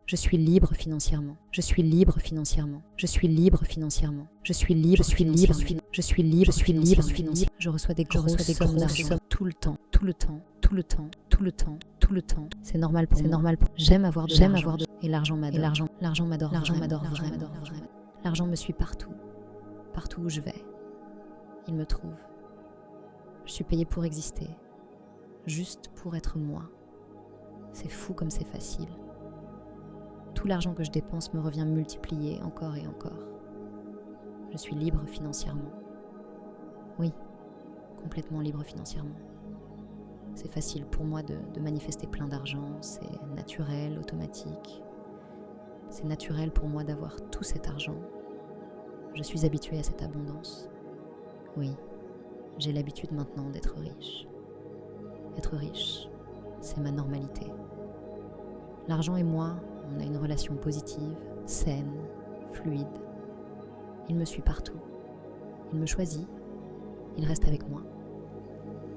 Je suis libre financièrement. Je suis libre financièrement. Je suis libre financièrement. Je suis libre. Je suis libre. Je suis libre. Je suis libre financièrement. Je reçois des grosses sommes d'argent tout le temps, tout le temps, tout le temps, tout le temps, tout le temps. C'est normal pour moi. J'aime avoir de l'argent. Et l'argent m'adore. L'argent m'adore. L'argent m'adore vraiment. L'argent me suit partout. Partout où je vais. Il me trouve. Je suis payée pour exister. Juste pour être moi. C'est fou comme c'est facile. Tout l'argent que je dépense me revient multiplié encore et encore. Je suis libre financièrement. Oui, complètement libre financièrement. C'est facile pour moi de manifester plein d'argent, c'est naturel, automatique. C'est naturel pour moi d'avoir tout cet argent. Je suis habituée à cette abondance. Oui, j'ai l'habitude maintenant d'être riche. Être riche, c'est ma normalité. L'argent et moi, on a une relation positive, saine, fluide. Il me suit partout. Il me choisit. Il reste avec moi.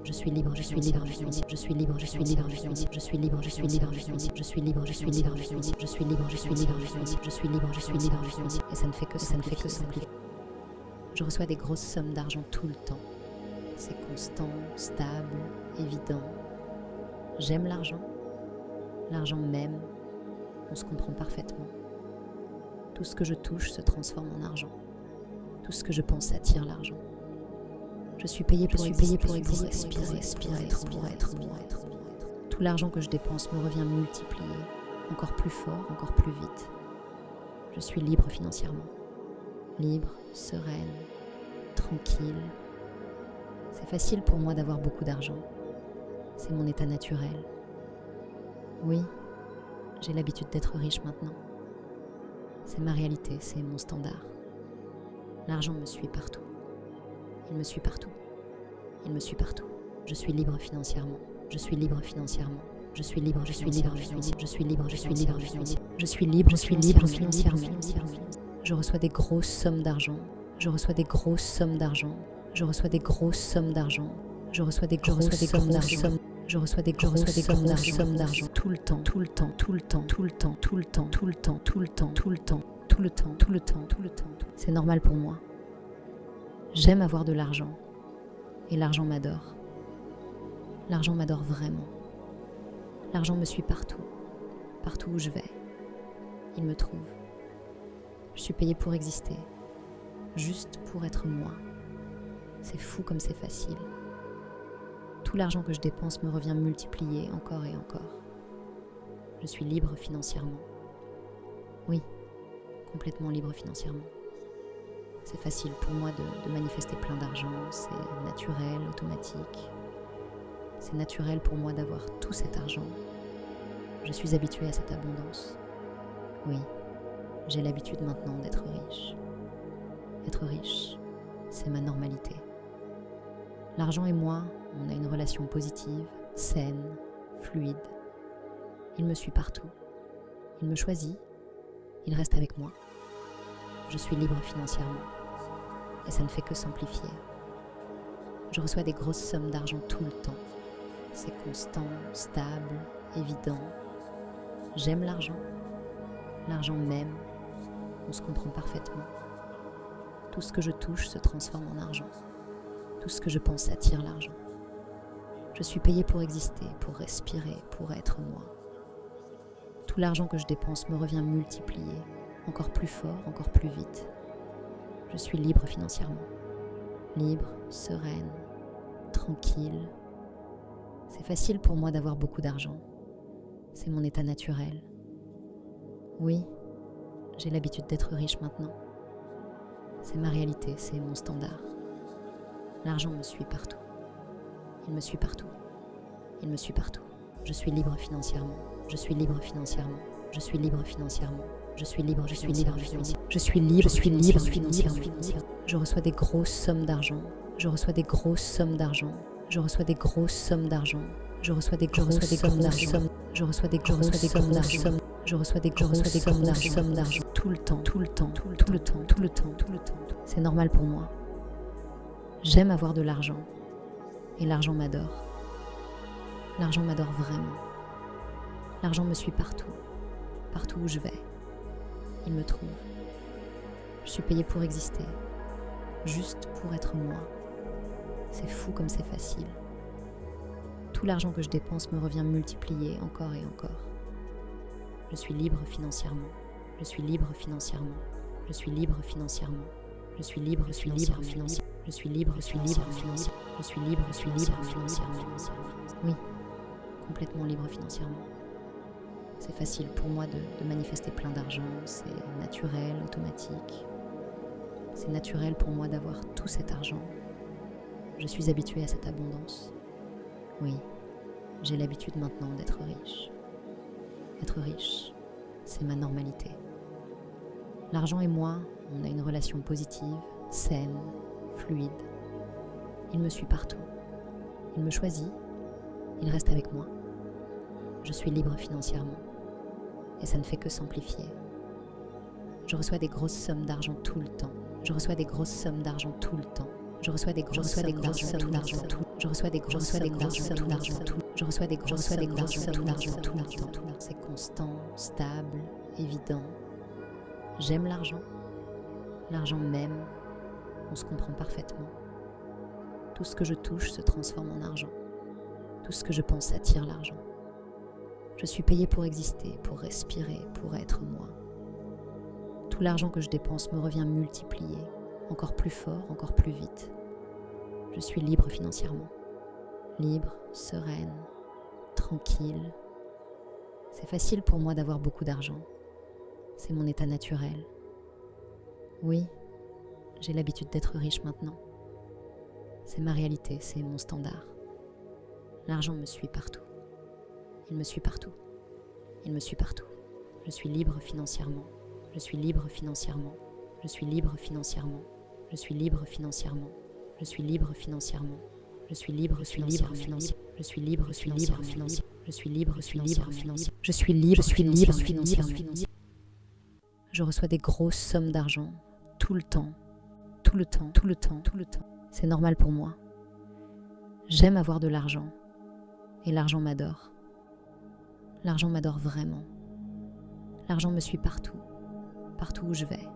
Je suis libre, je suis libre, je suis libre, je suis libre, je suis libre, je suis libre, je suis libre, je suis libre, je suis libre, je suis libre, je suis libre, je suis libre, je suis libre, je suis libre, je suis libre, je suis libre, je suis libre, je suis libre. Et ça ne fait que s'amplifier. Je reçois des grosses sommes d'argent tout le temps. C'est constant, stable, évident. J'aime l'argent. L'argent m'aime. On se comprend parfaitement. Tout ce que je touche se transforme en argent. Tout ce que je pense attire l'argent. Je suis payée pour exister, pour respirer, pour être. Tout l'argent que je dépense me revient multiplié, encore plus fort, encore plus vite. Je suis libre financièrement. Libre, sereine, tranquille. C'est facile pour moi d'avoir beaucoup d'argent. C'est mon état naturel. Oui, j'ai l'habitude d'être riche maintenant. C'est ma réalité, c'est mon standard. L'argent me suit partout. Il me suit partout. Il me suit partout. Je suis libre financièrement. Je suis libre financièrement. Je suis libre, je suis libre, je suis libre, je suis libre, je suis libre, je suis libre. Je suis libre, je suis libre financièrement. Je reçois des grosses sommes d'argent. Je reçois des grosses sommes d'argent. Je reçois des grosses sommes d'argent. Je reçois des grosses sommes d'argent. Je reçois des grosses sommes d'argent tout le temps, tout le temps, tout le temps, tout le temps, tout le temps, tout le temps, tout le temps, tout le temps, tout le temps, tout le temps, tout le temps. C'est normal pour moi. J'aime avoir de l'argent. Et l'argent m'adore. L'argent m'adore vraiment. L'argent me suit partout. Partout où je vais. Il me trouve. Je suis payée pour exister. Juste pour être moi. C'est fou comme c'est facile. Tout l'argent que je dépense me revient multiplié encore et encore. Je suis libre financièrement. Oui, complètement libre financièrement. C'est facile pour moi de manifester plein d'argent, c'est naturel, automatique. C'est naturel pour moi d'avoir tout cet argent. Je suis habituée à cette abondance. Oui, j'ai l'habitude maintenant d'être riche. Être riche, c'est ma normalité. L'argent et moi, on a une relation positive, saine, fluide. Il me suit partout. Il me choisit. Il reste avec moi. Je suis libre financièrement. Et ça ne fait que s'amplifier. Je reçois des grosses sommes d'argent tout le temps. C'est constant, stable, évident. J'aime l'argent. L'argent m'aime. On se comprend parfaitement. Tout ce que je touche se transforme en argent. Tout ce que je pense attire l'argent. Je suis payée pour exister, pour respirer, pour être moi. Tout l'argent que je dépense me revient multiplié, encore plus fort, encore plus vite. Je suis libre financièrement. Libre, sereine, tranquille. C'est facile pour moi d'avoir beaucoup d'argent. C'est mon état naturel. Oui, j'ai l'habitude d'être riche maintenant. C'est ma réalité, c'est mon standard. L'argent me suit partout. Il me suit partout. Il me suit partout. Je suis libre financièrement. Je suis libre financièrement. Je suis libre financièrement. Je suis libre, je suis libre, je suis libre. Je suis libre, je suis libre financièrement. Je reçois des grosses sommes d'argent. Je reçois des grosses sommes d'argent. Je reçois des grosses sommes d'argent. Je reçois des grosses sommes d'argent. Je reçois des grosses sommes d'argent. Je reçois des grosses sommes d'argent tout le temps, tout le temps, tout le temps, tout le temps, tout le temps. C'est normal pour moi. J'aime avoir de l'argent. Et l'argent m'adore. L'argent m'adore vraiment. L'argent me suit partout. Partout où je vais, il me trouve. Je suis payée pour exister, juste pour être moi. C'est fou comme c'est facile. Tout l'argent que je dépense me revient multiplié encore et encore. Je suis libre financièrement. Je suis libre financièrement. Je suis libre financièrement. Je suis libre, je suis libre financièrement. Je suis libre, je suis libre financièrement. Je suis libre, je suis libre financièrement. Oui, complètement libre financièrement. C'est facile pour moi de manifester plein d'argent, c'est naturel, automatique. C'est naturel pour moi d'avoir tout cet argent. Je suis habituée à cette abondance. Oui, j'ai l'habitude maintenant d'être riche. Être riche, c'est ma normalité. L'argent et moi, on a une relation positive, saine, fluide. Il me suit partout. Il me choisit. Il reste avec moi. Je suis libre financièrement. Et ça ne fait que s'amplifier. Je reçois des grosses sommes d'argent tout le temps. Je reçois des grosses sommes d'argent tout le temps. Je reçois des grosses sommes d'argent tout. Je reçois des grosses sommes d'argent tout. Je reçois des grosses sommes d'argent tout le temps. C'est constant, stable, évident. J'aime l'argent. L'argent m'aime. On se comprend parfaitement. Tout ce que je touche se transforme en argent. Tout ce que je pense attire l'argent. Je suis payée pour exister, pour respirer, pour être moi. Tout l'argent que je dépense me revient multiplié, encore plus fort, encore plus vite. Je suis libre financièrement. Libre, sereine, tranquille. C'est facile pour moi d'avoir beaucoup d'argent. C'est mon état naturel. Oui, j'ai l'habitude d'être riche maintenant. C'est ma réalité, c'est mon standard. L'argent me suit partout. Il me suit partout. Il me suit partout. Je suis libre financièrement. Je suis libre financièrement. Je suis libre financièrement. Je suis libre financièrement. Je suis libre financièrement. Je suis libre, je suis libre financièrement. Je suis libre, je suis libre financièrement. Je suis libre, je suis libre financièrement. Je suis libre, je suis libre financièrement. Je reçois des grosses sommes d'argent tout le temps. Tout le temps, tout le temps, tout le temps. C'est normal pour moi. J'aime avoir de l'argent. Et l'argent m'adore. L'argent m'adore vraiment. L'argent me suit partout. Partout où je vais.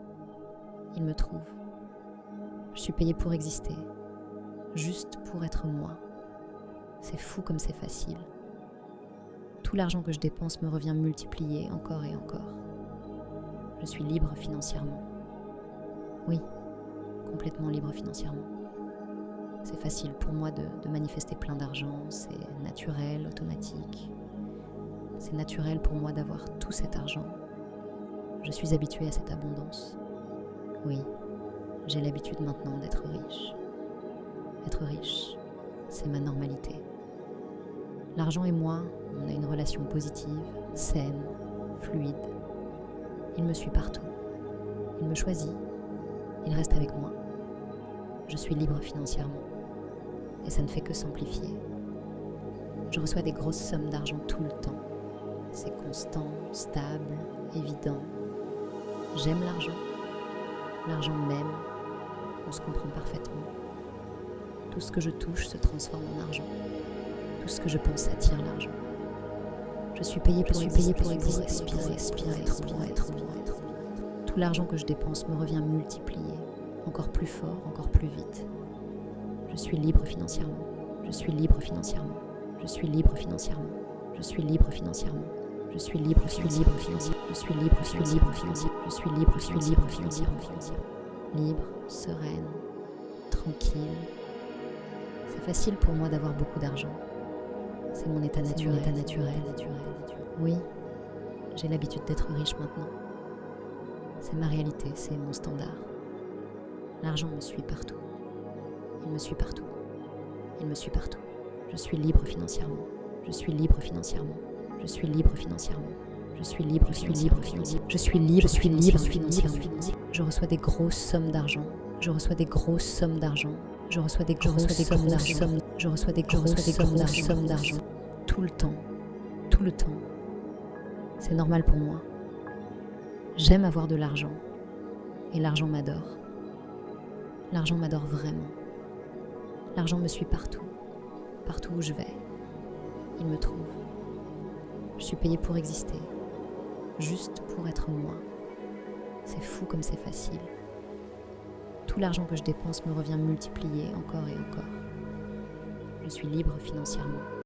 Il me trouve. Je suis payée pour exister. Juste pour être moi. C'est fou comme c'est facile. Tout l'argent que je dépense me revient multiplié encore et encore. Je suis libre financièrement. Oui, complètement libre financièrement. C'est facile pour moi de manifester plein d'argent, c'est naturel, automatique. C'est naturel pour moi d'avoir tout cet argent. Je suis habituée à cette abondance. Oui, j'ai l'habitude maintenant d'être riche. Être riche, c'est ma normalité. L'argent et moi, on a une relation positive, saine, fluide. Il me suit partout. Il me choisit. Il reste avec moi. Je suis libre financièrement. Et ça ne fait que s'amplifier. Je reçois des grosses sommes d'argent tout le temps. C'est constant, stable, évident. J'aime l'argent. L'argent m'aime. On se comprend parfaitement. Tout ce que je touche se transforme en argent. Tout ce que je pense attire l'argent. Je suis payée pour respirer, être. Tout l'argent que je dépense me revient multiplié, encore plus fort, encore plus vite. Je suis libre financièrement. Je suis libre financièrement. Je suis libre financièrement. Je suis libre financièrement. Je suis libre, je suis libre financièrement. Je suis libre, je suis libre financièrement. Je suis libre, je suis libre financièrement. Libre, sereine, tranquille. C'est facile pour moi d'avoir beaucoup d'argent. C'est mon état naturel. Oui, j'ai l'habitude d'être riche maintenant. C'est ma réalité, c'est mon standard. L'argent me suit partout. Il me suit partout. Il me suit partout. Je suis libre financièrement. Je suis libre financièrement. Je suis libre financièrement. Je suis libre, je suis libre financièrement. Je suis libre, je suis libre financièrement. Je reçois des grosses sommes d'argent. Je reçois des grosses sommes d'argent. Je reçois des grosses sommes d'argent. Je reçois des grosses sommes d'argent. Tout le temps. Tout le temps. C'est normal pour moi. J'aime avoir de l'argent. Et l'argent m'adore. L'argent m'adore vraiment. L'argent me suit partout. Partout où je vais. Il me trouve. Je suis payée pour exister. juste pour être moi. C'est fou comme c'est facile. Tout l'argent que je dépense me revient multiplié encore et encore. Je suis libre financièrement.